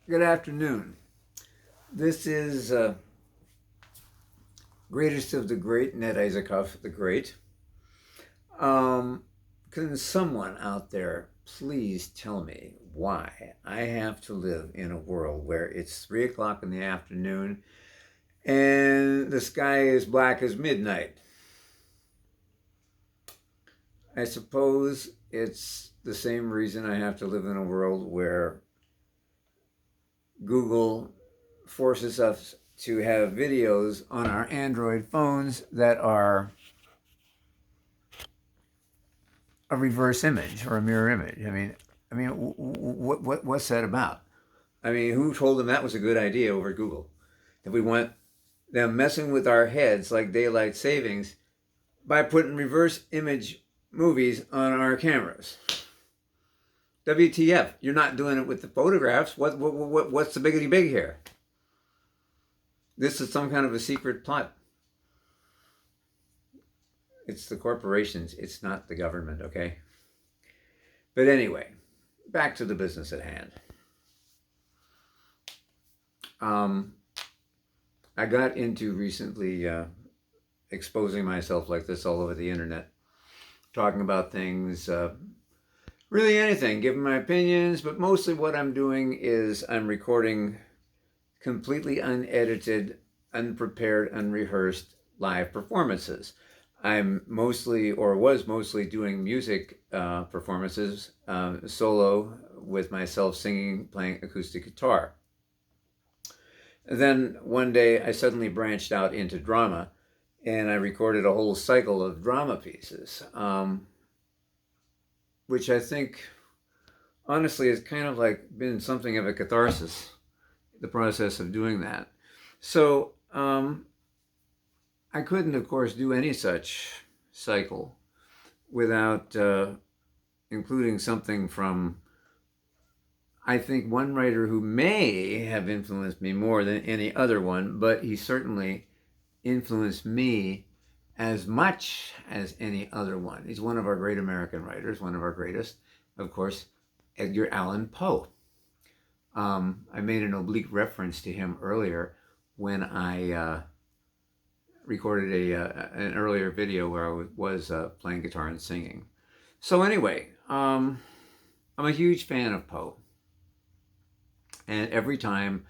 Good afternoon. This is Greatest of the Great, Ned Isaacoff the Great. Can someone out there please tell me why I have to live in a world where it's 3 o'clock in the afternoon and the sky is black as midnight? I suppose it's the same reason I have to live in a world where Google forces us to have videos on our Android phones that are a reverse image or a mirror image. What's that about? I mean, who told them that was a good idea over at Google? That we want them messing with our heads like daylight savings by putting reverse image movies on our cameras. WTF? You're not doing it with the photographs. What's the biggity big here? This is some kind of a secret plot. It's the corporations. It's not the government, okay? But anyway, back to the business at hand. I got into recently exposing myself like this all over the internet, talking about things, really anything, giving my opinions, but mostly what I'm doing is I'm recording completely unedited, unprepared, unrehearsed live performances. I'm mostly, or was mostly, doing music performances, solo, with myself singing, playing acoustic guitar. Then one day I suddenly branched out into drama, and I recorded a whole cycle of drama pieces, which I think, honestly, has kind of like been something of a catharsis, the process of doing that. So I couldn't, of course, do any such cycle without including something from, I think, one writer who may have influenced me more than any other one, but he certainly influenced me as much as any other one. He's one of our great American writers, one of our greatest, of course, Edgar Allan Poe. I made an oblique reference to him earlier when I recorded an earlier video where I was playing guitar and singing. So anyway, I'm a huge fan of Poe. And every time,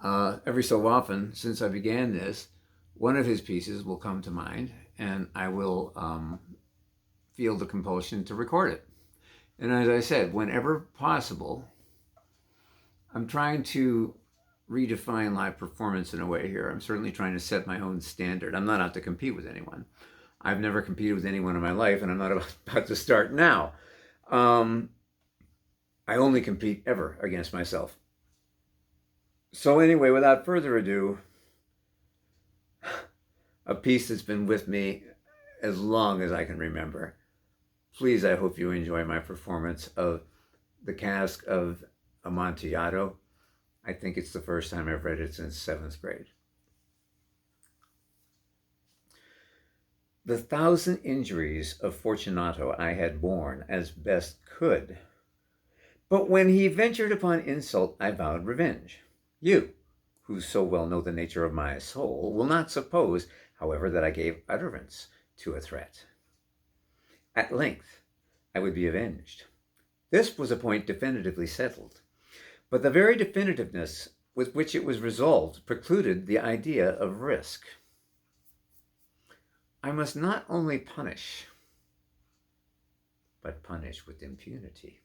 every so often since I began this, one of his pieces will come to mind and I will feel the compulsion to record it. And as I said, whenever possible, I'm trying to redefine live performance in a way here. I'm certainly trying to set my own standard. I'm not out to compete with anyone. I've never competed with anyone in my life, and I'm not about to start now. I only compete ever against myself. So anyway, without further ado, a piece that's been with me as long as I can remember. Please, I hope you enjoy my performance of the Cask of Amontillado. I think it's the first time I've read it since 7th grade. The 1,000 injuries of Fortunato I had borne as best could. But when he ventured upon insult, I vowed revenge. You, who so well know the nature of my soul, will not suppose, however, that I gave utterance to a threat. At length, I would be avenged. This was a point definitively settled. But the very definitiveness with which it was resolved precluded the idea of risk. I must not only punish, but punish with impunity.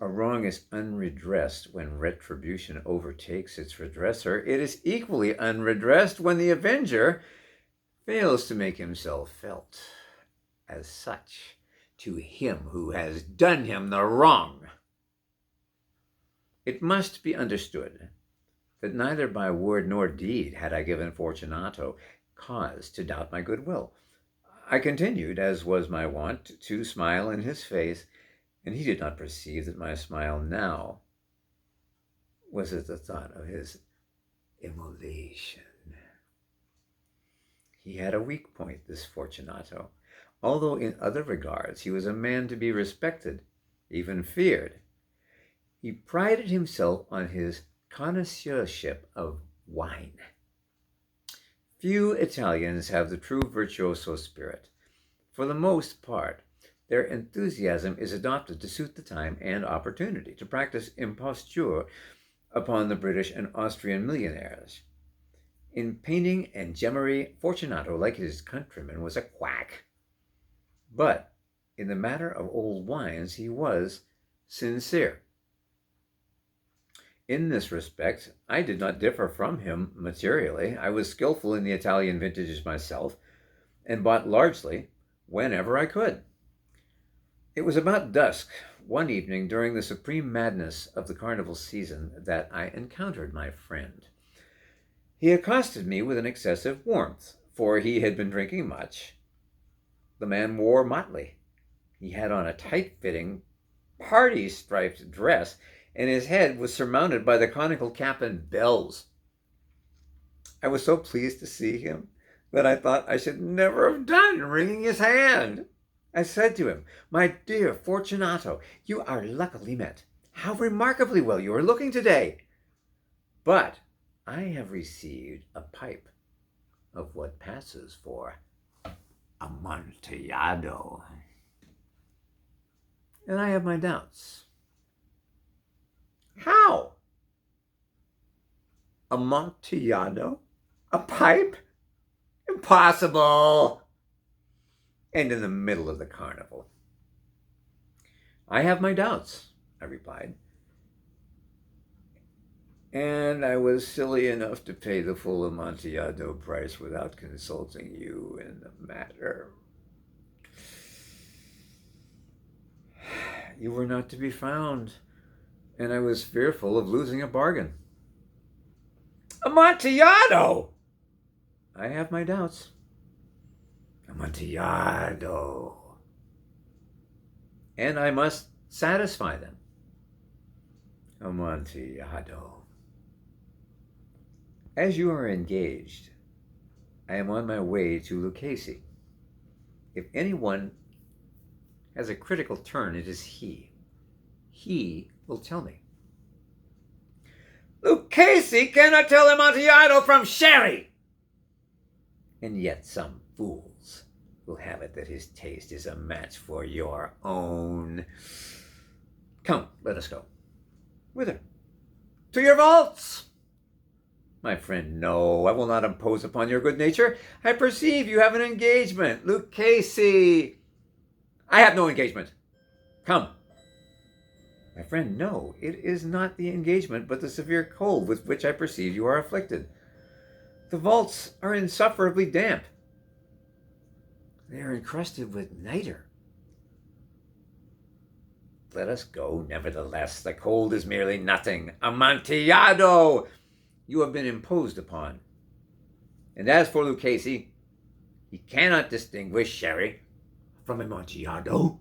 A wrong is unredressed when retribution overtakes its redresser. It is equally unredressed when the avenger fails to make himself felt as such to him who has done him the wrong. It must be understood that neither by word nor deed had I given Fortunato cause to doubt my goodwill. I continued, as was my wont, to smile in his face, and he did not perceive that my smile now was at the thought of his immolation. He had a weak point, this Fortunato, although in other regards he was a man to be respected, even feared. He prided himself on his connoisseurship of wine. Few Italians have the true virtuoso spirit. For the most part, their enthusiasm is adopted to suit the time and opportunity, to practice imposture upon the British and Austrian millionaires. In painting and gemmery, Fortunato, like his countrymen, was a quack. But in the matter of old wines, he was sincere. In this respect, I did not differ from him materially. I was skillful in the Italian vintages myself, and bought largely whenever I could. It was about dusk one evening during the supreme madness of the carnival season that I encountered my friend. He accosted me with an excessive warmth, for he had been drinking much. The man wore motley. He had on a tight-fitting, party-striped dress, and his head was surmounted by the conical cap and bells. I was so pleased to see him that I thought I should never have done wringing his hand. I said to him, "My dear Fortunato, you are luckily met. How remarkably well you are looking today! But I have received a pipe of what passes for Amontillado, and I have my doubts." "How? Amontillado? A pipe? Impossible! And in the middle of the carnival." "I have my doubts," I replied. "And I was silly enough to pay the full Amontillado price without consulting you in the matter. You were not to be found, and I was fearful of losing a bargain." "Amontillado!" "I have my doubts." "Amontillado." "And I must satisfy them." "Amontillado." "As you are engaged, I am on my way to Lucchese. If anyone has a critical turn, it is he. He will tell me." "Lucchese cannot tell Amontillado from sherry." "And yet some fools will have it that his taste is a match for your own. Come, let us go." "Whither?" "To your vaults." "My friend, no, I will not impose upon your good nature. I perceive you have an engagement. Lucchese." "I have no engagement. Come." "My friend, no, it is not the engagement, but the severe cold with which I perceive you are afflicted. The vaults are insufferably damp." "They are encrusted with nitre." "Let us go, nevertheless. The cold is merely nothing. Amontillado! You have been imposed upon. And as for Lucchese, he cannot distinguish sherry from Amontillado."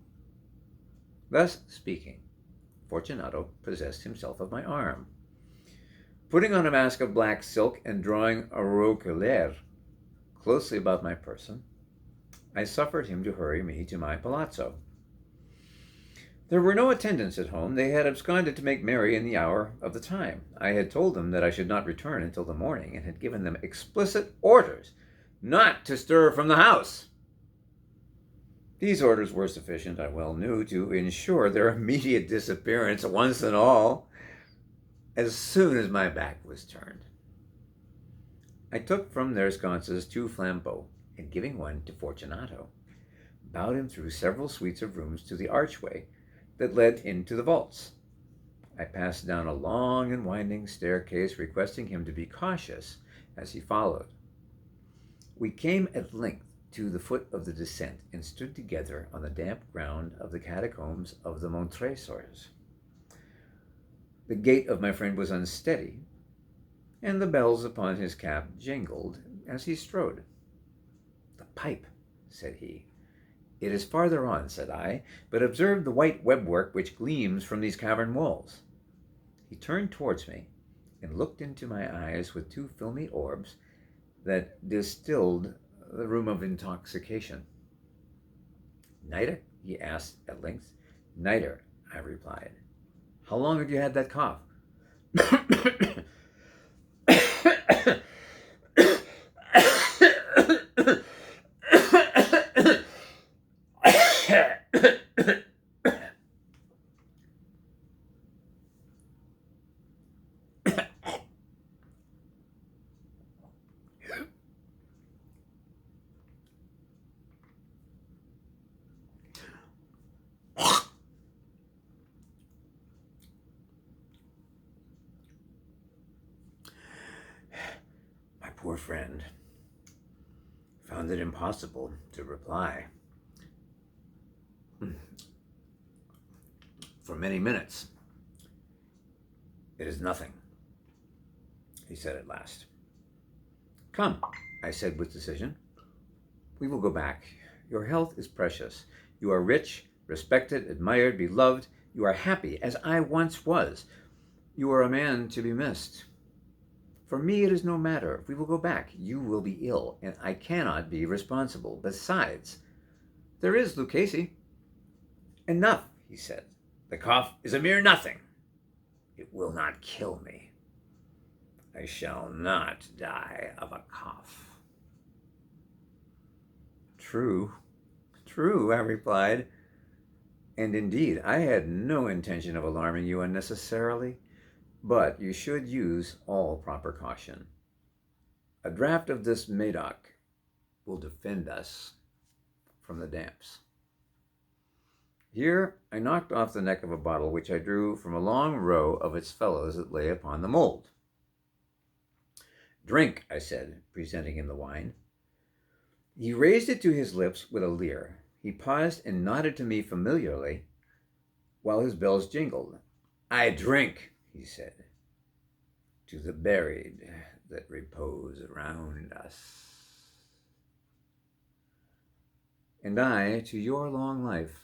Thus speaking, Fortunato possessed himself of my arm. Putting on a mask of black silk and drawing a roquelaire closely about my person, I suffered him to hurry me to my palazzo. There were no attendants at home. They had absconded to make merry in the hour of the time. I had told them that I should not return until the morning, and had given them explicit orders not to stir from the house. These orders were sufficient, I well knew, to ensure their immediate disappearance once and all, as soon as my back was turned. I took from their sconces 2 flambeaux, and giving one to Fortunato, bowed him through several suites of rooms to the archway that led into the vaults. I passed down a long and winding staircase, requesting him to be cautious as he followed. We came at length to the foot of the descent, and stood together on the damp ground of the catacombs of the Montresors. The gait of my friend was unsteady, and the bells upon his cap jingled as he strode. "The pipe," said he. "It is farther on," said I, "but observe the white webwork which gleams from these cavern walls." He turned towards me, and looked into my eyes with 2 filmy orbs that distilled the rheum of intoxication. "Nitre?" he asked at length. "Nitre," I replied. How long have you had that cough? My poor friend found it impossible to reply. For many minutes. It is nothing, he said at last. Come, I said with decision. We will go back. Your health is precious. You are rich, respected, admired, beloved. You are happy, as I once was. You are a man to be missed. For me, it is no matter. We will go back. You will be ill, and I cannot be responsible. Besides, there is Lucchese. Enough, he said. The cough is a mere nothing. It will not kill me. I shall not die of a cough. True, I replied. And indeed, I had no intention of alarming you unnecessarily, but you should use all proper caution. A draught of this Medoc will defend us from the damps. Here I knocked off the neck of a bottle which I drew from a long row of its fellows that lay upon the mold. Drink, I said, presenting him the wine. He raised it to his lips with a leer. He paused and nodded to me familiarly while his bells jingled. I drink, he said, to the buried that repose around us. And I to your long life.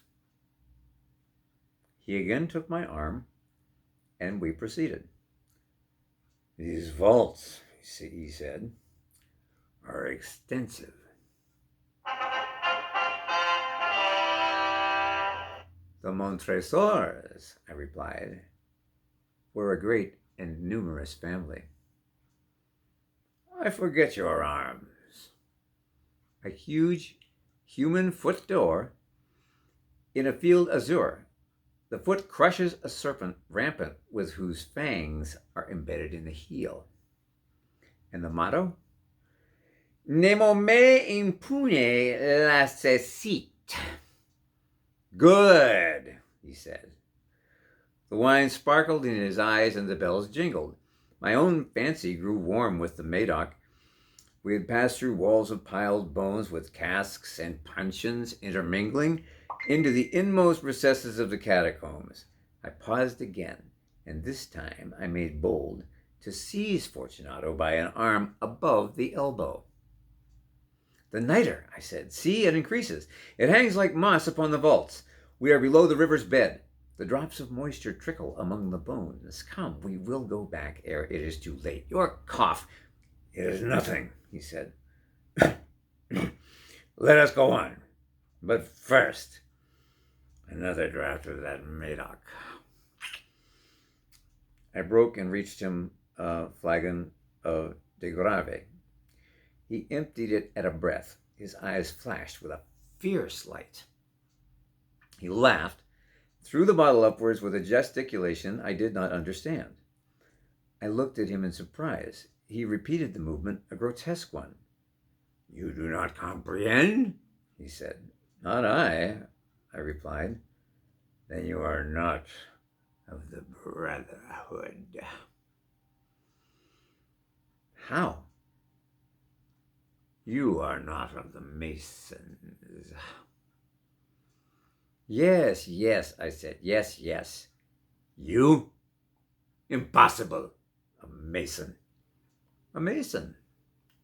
He again took my arm, and we proceeded. These vaults, he said, are extensive. The Montresors, I replied, were a great and numerous family. I forget your arms. A huge human foot door in a field azure. The foot crushes a serpent rampant with whose fangs are embedded in the heel. And the motto? Nemo me impune lacessit. Good, he said. The wine sparkled in his eyes and the bells jingled. My own fancy grew warm with the Medoc. We had passed through walls of piled bones with casks and puncheons intermingling into the inmost recesses of the catacombs. I paused again, and this time I made bold to seize Fortunato by an arm above the elbow. The nitre, I said. See, it increases. It hangs like moss upon the vaults. We are below the river's bed. The drops of moisture trickle among the bones. Come, we will go back ere it is too late. Your cough, it is nothing, he said. Let us go on. But first, another draught of that Medoc. I broke and reached him a flagon of de Grave. He emptied it at a breath. His eyes flashed with a fierce light. He laughed, threw the bottle upwards with a gesticulation I did not understand. I looked at him in surprise. He repeated the movement, a grotesque one. You do not comprehend? He said. Not I replied. Then you are not of the Brotherhood. How? You are not of the Masons. Yes, I said. Yes. You? Impossible. A Mason. A Mason,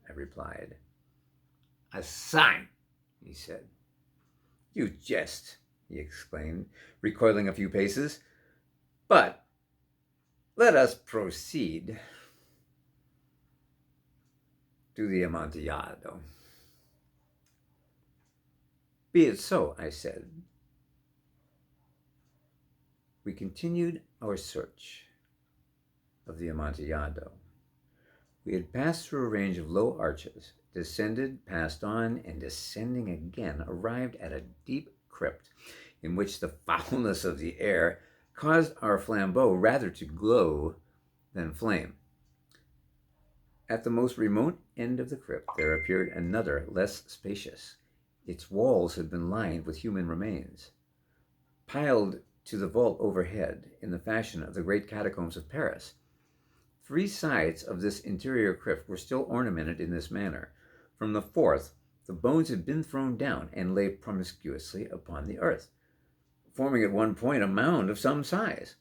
I replied. A sign, he said. You jest, he exclaimed, recoiling a few paces. But let us proceed to the Amontillado. Be it so, I said. We continued our search of the Amontillado. We had passed through a range of low arches, descended, passed on, and descending again, arrived at a deep crypt in which the foulness of the air caused our flambeau rather to glow than flame. At the most remote end of the crypt there appeared another, less spacious. Its walls had been lined with human remains, piled to the vault overhead in the fashion of the great catacombs of Paris. 3 sides of this interior crypt were still ornamented in this manner. From the 4th, the bones had been thrown down and lay promiscuously upon the earth, forming at one point a mound of some size.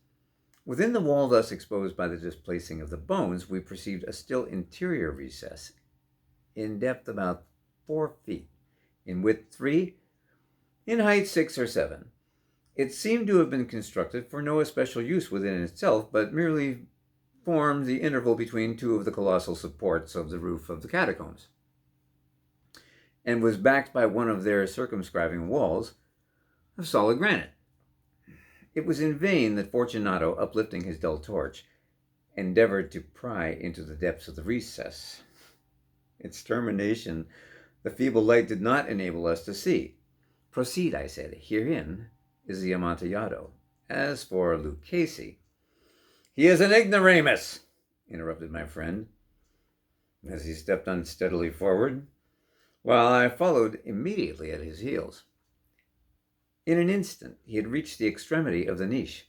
Within the wall thus exposed by the displacing of the bones, we perceived a still interior recess, in depth about 4 feet, in width 3, in height 6 or 7. It seemed to have been constructed for no especial use within itself, but merely formed the interval between 2 of the colossal supports of the roof of the catacombs, and was backed by one of their circumscribing walls of solid granite. It was in vain that Fortunato, uplifting his dull torch, endeavored to pry into the depths of the recess. Its termination the feeble light did not enable us to see. Proceed, I said. Herein is the Amontillado. As for Lucchese, he is an ignoramus, interrupted my friend, as he stepped unsteadily forward, while I followed immediately at his heels. In an instant he had reached the extremity of the niche,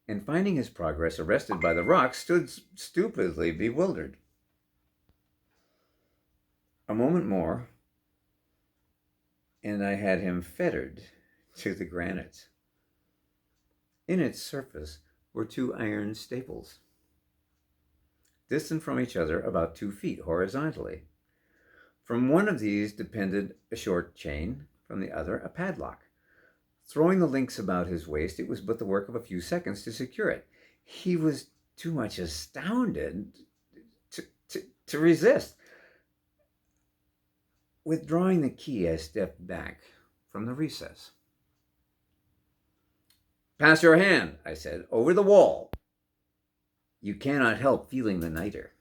and finding his progress arrested by the rocks, stood stupidly bewildered. A moment more, and I had him fettered to the granite. In its surface were 2 iron staples, distant from each other about 2 feet horizontally. From one of these depended a short chain, from the other a padlock. Throwing the links about his waist, it was but the work of a few seconds to secure it. He was too much astounded to resist. Withdrawing the key, I stepped back from the recess. Pass your hand, I said, over the wall. You cannot help feeling the nitre.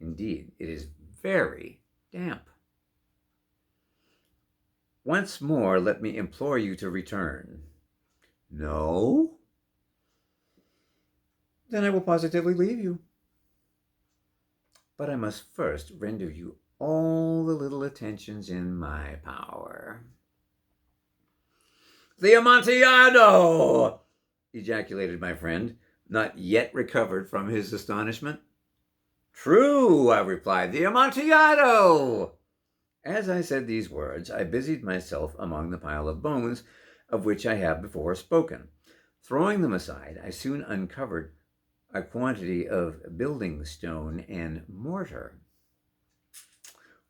Indeed, it is very damp. Once more, let me implore you to return. No? Then I will positively leave you. But I must first render you all the little attentions in my power. The Amontillado! Ejaculated my friend, not yet recovered from his astonishment. True, I replied, the Amontillado! As I said these words, I busied myself among the pile of bones of which I have before spoken. Throwing them aside, I soon uncovered a quantity of building stone and mortar.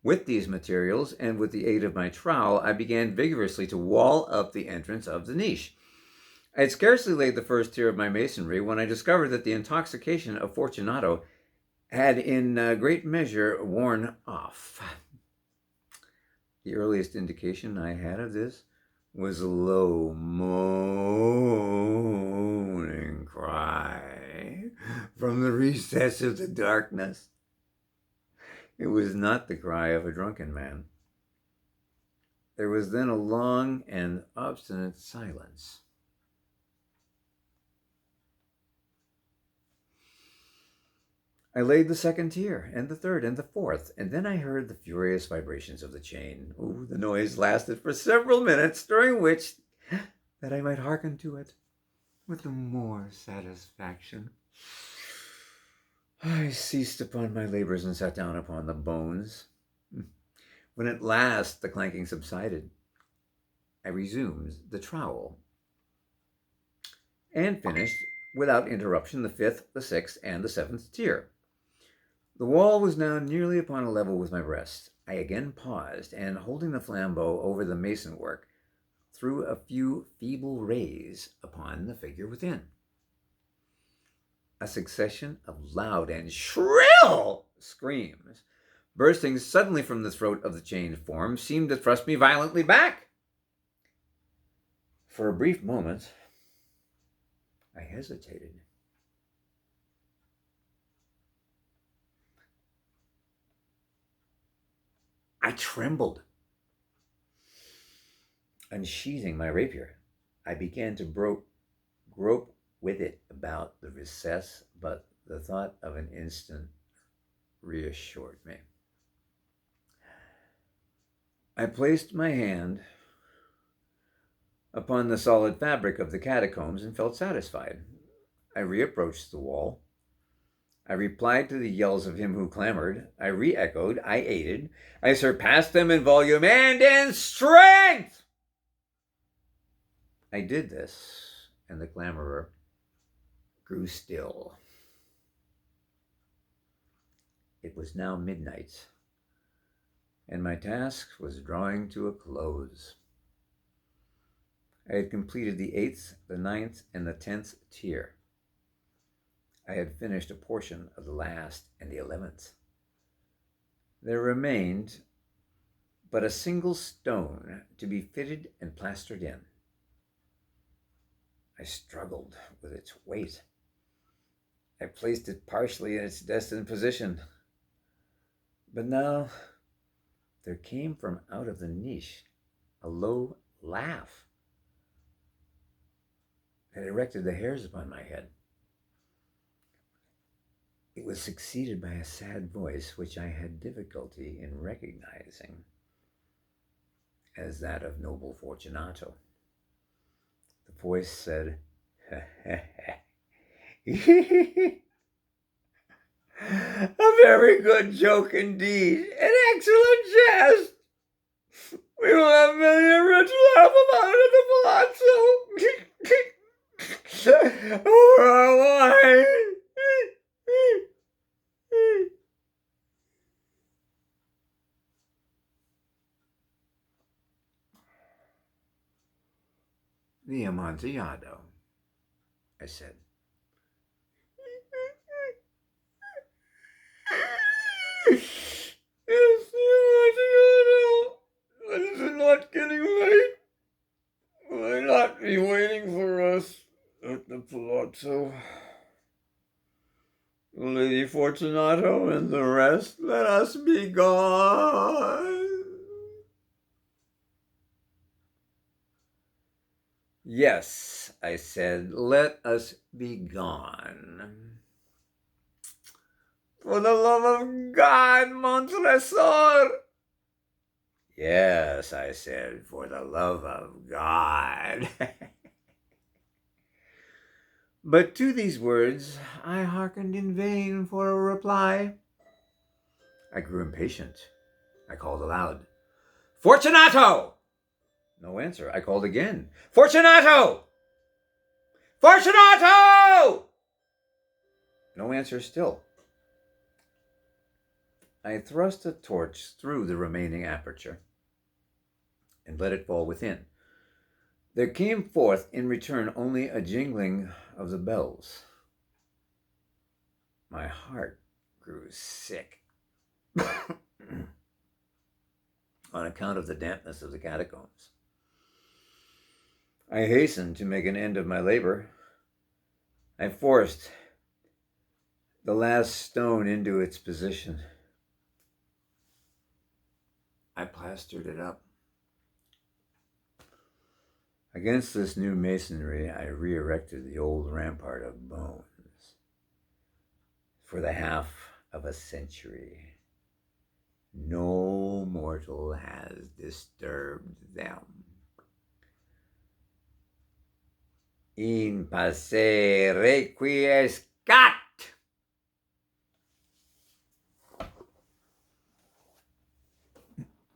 With these materials, and with the aid of my trowel, I began vigorously to wall up the entrance of the niche. I had scarcely laid the first tier of my masonry when I discovered that the intoxication of Fortunato had in great measure worn off. The earliest indication I had of this was a low moaning cry from the recess of the darkness. It was not the cry of a drunken man. There was then a long and obstinate silence. I laid the second tier, and the third, and the fourth, and then I heard the furious vibrations of the chain. Ooh, the noise lasted for several minutes, during which, that I might hearken to it with the more satisfaction, I ceased upon my labors and sat down upon the bones. When at last the clanking subsided, I resumed the trowel, and finished, without interruption, the 5th, the 6th, and the 7th tier. The wall was now nearly upon a level with my breast. I again paused, and holding the flambeau over the mason work, threw a few feeble rays upon the figure within. A succession of loud and shrill screams, bursting suddenly from the throat of the chained form, seemed to thrust me violently back. For a brief moment, I hesitated. I trembled. Unsheathing my rapier, I began to grope with it about the recess, but the thought of an instant reassured me. I placed my hand upon the solid fabric of the catacombs and felt satisfied. I reapproached the wall. I replied to the yells of him who clamored. I re-echoed. I aided. I surpassed them in volume and in strength. I did this, and the clamorer grew still. It was now midnight, and my task was drawing to a close. I had completed the 8th, the 9th, and the 10th tier. I had finished a portion of the last and the 11th. There remained but a single stone to be fitted and plastered in. I struggled with its weight. I placed it partially in its destined position. But now there came from out of the niche a low laugh that erected the hairs upon my head. It was succeeded by a sad voice which I had difficulty in recognizing as that of noble Fortunato. The voice said, "A very good joke indeed, an excellent jest. We will have many a rich laugh about it at the palazzo. Over our wine." "The Amontillado," I said. "Yes, the Amontillado. But is it not getting late? Will they not be waiting for us at the palazzo? Lady Fortunato and the rest, let us be gone." "Yes," I said, "let us be gone." "For the love of God, Montresor." "Yes," I said, "for the love of God." But to these words I hearkened in vain for a reply. I grew impatient. I called aloud, "Fortunato!" No answer. I called again, "Fortunato! Fortunato!" No answer still. I thrust a torch through the remaining aperture and let it fall within. There came forth in return only a jingling of the bells. My heart grew sick on account of the dampness of the catacombs. I hastened to make an end of my labor. I forced the last stone into its position. I plastered it up. Against this new masonry, I re-erected the old rampart of bones. For the half of a century, no mortal has disturbed them. In pace requiescat.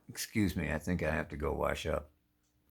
Excuse me, I think I have to go wash up.